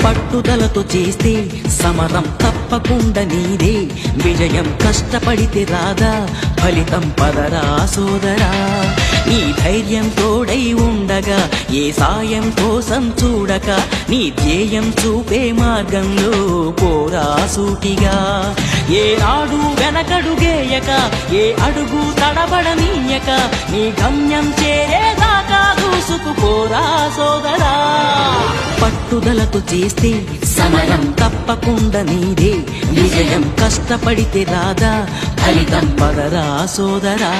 పట్టుదలతో చేస్తే సమరం తప్పకుండా నీదే, విజయం కష్టపడితే రాదా ఫలితం పదరా సోదరా. నీ ధైర్యం తోడై ఉండగా ఏ సాయం కోసం చూడక, నీ ధ్యేయం చూపే మార్గంలో పోరా సూటిగా. ఏ నాడు వెనకడుగేయక, ఏ అడుగు తడబడనీయక, నీ గమ్యం చేరేదాకా దూసుకుపోరా సోదరా. పట్టుదలతో చేస్తే సమరం తప్పకుండా నీదే, విజయం కష్టపడితే రాదా ఫలితం పదరా సోదరా.